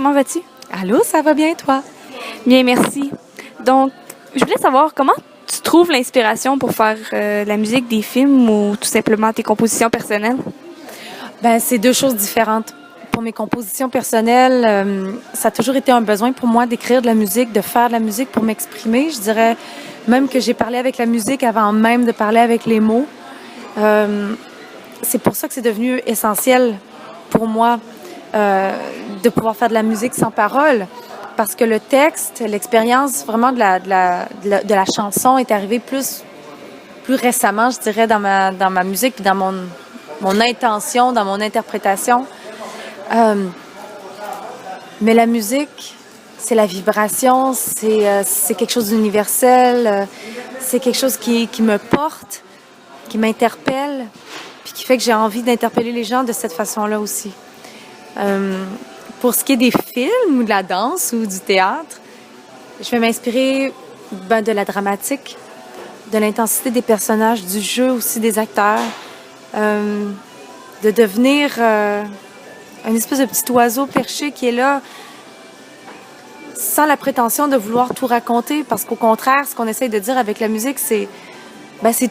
Comment vas-tu? Allô, ça va bien, toi? Bien, merci. Donc, je voulais savoir comment tu trouves l'inspiration pour faire la musique des films ou tout simplement tes compositions personnelles? Ben, c'est deux choses différentes. Pour mes compositions personnelles, ça a toujours été un besoin pour moi d'écrire de la musique, de faire de la musique pour m'exprimer. Je dirais même que j'ai parlé avec la musique avant même de parler avec les mots. C'est pour ça que c'est devenu essentiel pour moi de pouvoir faire de la musique sans parole. Parce que le texte, l'expérience vraiment de la chanson est arrivée plus récemment, je dirais, dans ma musique, puis dans mon intention, dans mon interprétation. Mais la musique, c'est la vibration, c'est quelque chose d'universel, c'est quelque chose qui me porte, qui m'interpelle, puis qui fait que j'ai envie d'interpeller les gens de cette façon-là aussi. Pour ce qui est des films ou de la danse ou du théâtre, je vais m'inspirer de la dramatique, de l'intensité des personnages, du jeu aussi des acteurs, de devenir un espèce de petit oiseau perché qui est là sans la prétention de vouloir tout raconter, parce qu'au contraire, ce qu'on essaye de dire avec la musique, c'est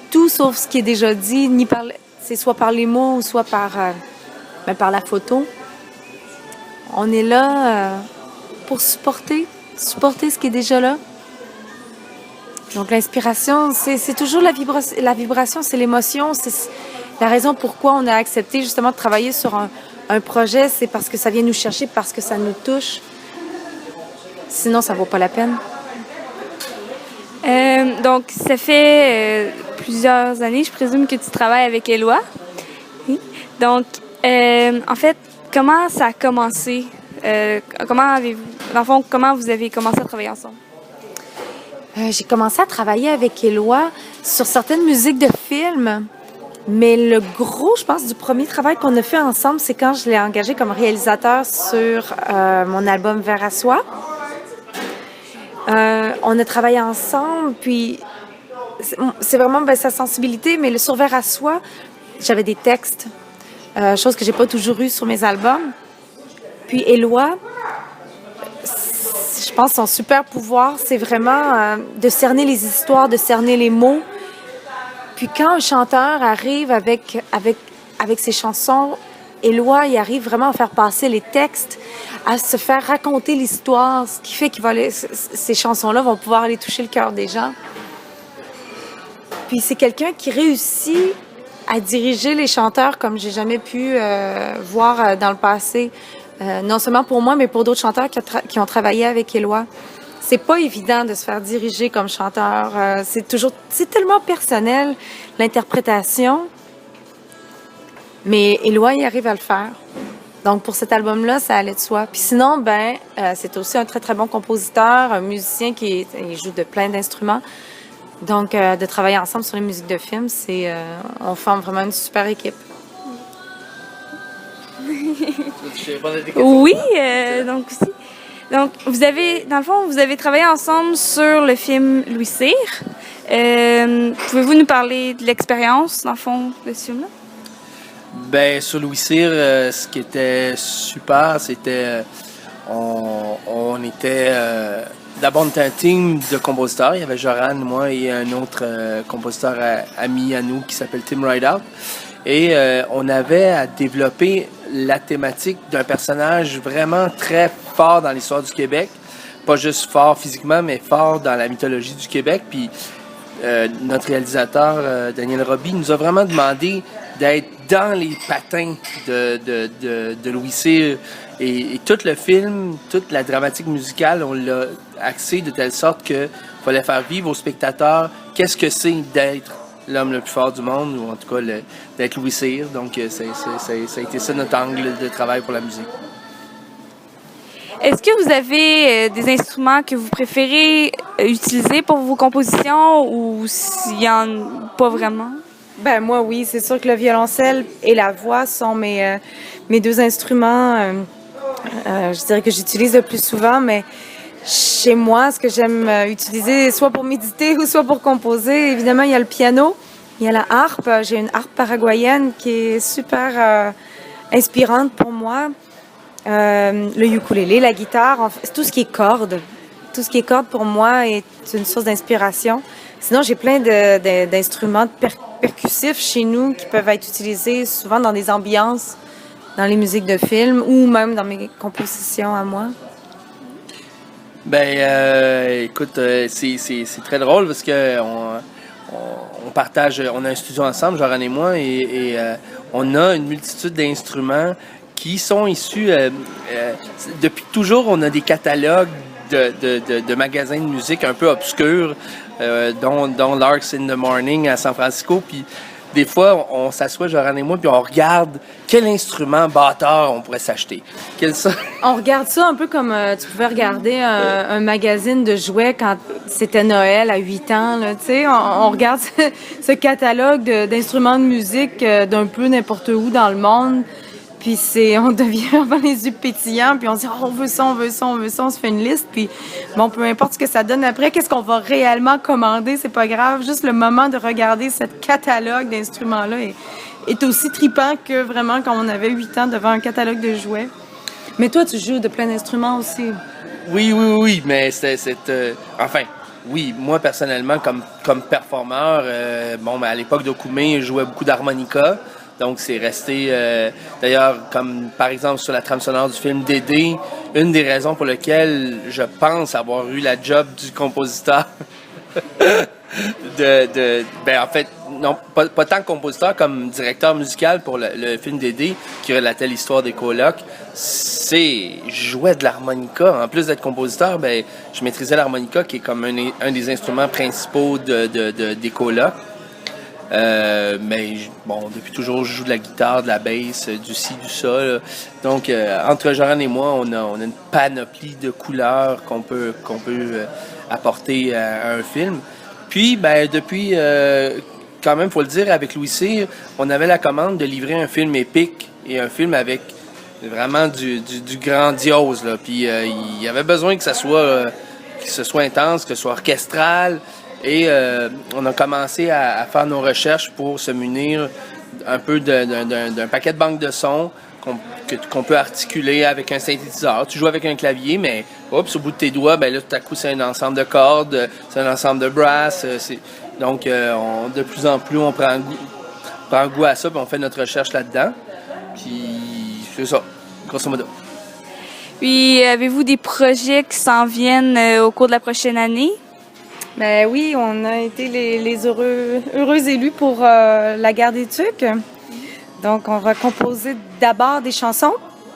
tout sauf ce qui est déjà dit, c'est soit par les mots ou soit par la photo. On est là pour supporter ce qui est déjà là. Donc l'inspiration, c'est toujours la vibration, c'est l'émotion, c'est la raison pourquoi on a accepté justement de travailler sur un projet, c'est parce que ça vient nous chercher, parce que ça nous touche. Sinon, ça vaut pas la peine. Donc, ça fait plusieurs années, je présume que tu travailles avec Éloi. Oui. Donc, en fait, comment ça a commencé? Comment vous avez commencé à travailler ensemble? J'ai commencé à travailler avec Éloi sur certaines musiques de films, mais le gros, je pense, du premier travail qu'on a fait ensemble, c'est quand je l'ai engagé comme réalisateur sur mon album Vers à soi. On a travaillé ensemble, puis c'est vraiment sa sensibilité, mais le sur Vers à soi, j'avais des textes, chose que j'ai pas toujours eu sur mes albums. Puis Éloi, je pense que son super pouvoir, c'est vraiment de cerner les histoires, de cerner les mots. Puis quand un chanteur arrive avec ses chansons, Éloi, il arrive vraiment à faire passer les textes, à se faire raconter l'histoire, ce qui fait que ces chansons-là vont pouvoir aller toucher le cœur des gens. Puis c'est quelqu'un qui réussit à diriger les chanteurs comme j'ai jamais pu voir dans le passé. Non seulement pour moi, mais pour d'autres chanteurs qui ont travaillé avec Éloi. C'est pas évident de se faire diriger comme chanteur. C'est tellement personnel, l'interprétation. Mais Éloi, il arrive à le faire. Donc, pour cet album-là, ça allait de soi. Puis sinon, c'est aussi un très, très bon compositeur, un musicien il joue de plein d'instruments. Donc, de travailler ensemble sur les musiques de films, on forme vraiment une super équipe. Oui, donc vous avez travaillé ensemble sur le film Louis Cyr. Pouvez-vous nous parler de l'expérience, dans le fond, de ce film-là? Ben, sur Louis Cyr, ce qui était super, c'était on était d'abord on était un team de compositeurs. Il y avait Joran, moi et un autre compositeur ami à nous qui s'appelle Tim Rideout. Et on avait à développer la thématique d'un personnage vraiment très fort dans l'histoire du Québec. Pas juste fort physiquement, mais fort dans la mythologie du Québec. Puis notre réalisateur, Daniel Roby, nous a vraiment demandé d'être dans les patins de Louis Cyr. Et tout le film, toute la dramatique musicale, on l'a axé de telle sorte qu'il fallait faire vivre aux spectateurs qu'est-ce que c'est d'être l'homme le plus fort du monde, ou en tout cas d'être Louis Cyr. Donc, ça a été ça notre angle de travail pour la musique. Est-ce que vous avez des instruments que vous préférez utiliser pour vos compositions ou s'il y en a pas vraiment? Ben moi, oui. C'est sûr que le violoncelle et la voix sont mes deux instruments, je dirais que j'utilise le plus souvent, mais chez moi, ce que j'aime utiliser, soit pour méditer ou soit pour composer, évidemment, il y a le piano, il y a la harpe. J'ai une harpe paraguayenne qui est super inspirante pour moi. Le ukulélé, la guitare, en fait, tout ce qui est cordes. Tout ce qui est cordes, pour moi, est une source d'inspiration. Sinon, j'ai plein d'instruments percussifs chez nous qui peuvent être utilisés souvent dans des ambiances, dans les musiques de films ou même dans mes compositions à moi. Écoute, c'est très drôle parce que on partage, on a un studio ensemble, Joran et moi, et on a une multitude d'instruments qui sont issus, depuis toujours, on a des catalogues de magasins de musique un peu obscurs, dont Larks in the Morning à San Francisco, puis des fois, on s'assoit, Joran et moi, puis on regarde quel instrument bâtard on pourrait s'acheter. On regarde ça un peu comme tu pouvais regarder un magazine de jouets quand c'était Noël à 8 ans. Là, on regarde ce catalogue d'instruments de musique d'un peu n'importe où dans le monde. Puis on devient vraiment les yeux pétillants, puis on se dit on veut ça, on veut ça, on veut ça, on se fait une liste, puis bon, peu importe ce que ça donne après, qu'est-ce qu'on va réellement commander, c'est pas grave, juste le moment de regarder ce catalogue d'instruments-là est aussi tripant que vraiment quand on avait 8 ans devant un catalogue de jouets. Mais toi, tu joues de plein d'instruments aussi. Oui, mais enfin, oui, moi personnellement, comme performeur, à l'époque d'Okoumé, je jouais beaucoup d'harmonica. Donc, c'est resté... d'ailleurs, comme par exemple sur la trame sonore du film Dédé, une des raisons pour lesquelles je pense avoir eu la job du compositeur en fait, non, pas tant compositeur comme directeur musical pour le film Dédé, qui relatait l'histoire des colocs, je jouais de l'harmonica. En plus d'être compositeur, je maîtrisais l'harmonica, qui est comme un des instruments principaux des colocs. Depuis toujours, je joue de la guitare, de la basse, du ci, du ça. Là. Donc, entre Joran et moi, on a une panoplie de couleurs qu'on peut apporter à un film. Puis, depuis, quand même, faut le dire, avec Louis Cyr, on avait la commande de livrer un film épique et un film avec vraiment du grandiose. Là. Puis, il y avait besoin que ce soit intense, que ce soit orchestral. Et on a commencé à faire nos recherches pour se munir un peu d'un paquet de banques de sons qu'on peut articuler avec un synthétiseur. Tu joues avec un clavier, mais au bout de tes doigts, là, tout à coup, c'est un ensemble de cordes, c'est un ensemble de brass. Donc, de plus en plus, on prend goût à ça, puis on fait notre recherche là-dedans. Puis, c'est ça, grosso modo. Puis, avez-vous des projets qui s'en viennent au cours de la prochaine année? Ben oui, on a été les heureux élus pour la Guerre des Tucs. Donc, on va composer d'abord des chansons.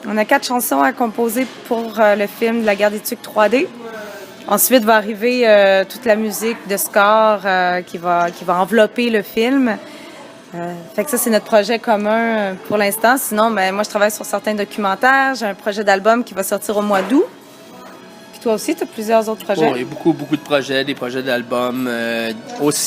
On a 4 chansons à composer pour le film de la Guerre des Tucs 3D. Ensuite, va arriver toute la musique de score qui va envelopper le film. Fait que ça, c'est notre projet commun pour l'instant. Sinon, moi, je travaille sur certains documentaires. J'ai un projet d'album qui va sortir au mois d'août. Toi aussi, tu as plusieurs autres projets? Bon, il y a beaucoup de projets, des projets d'albums aussi.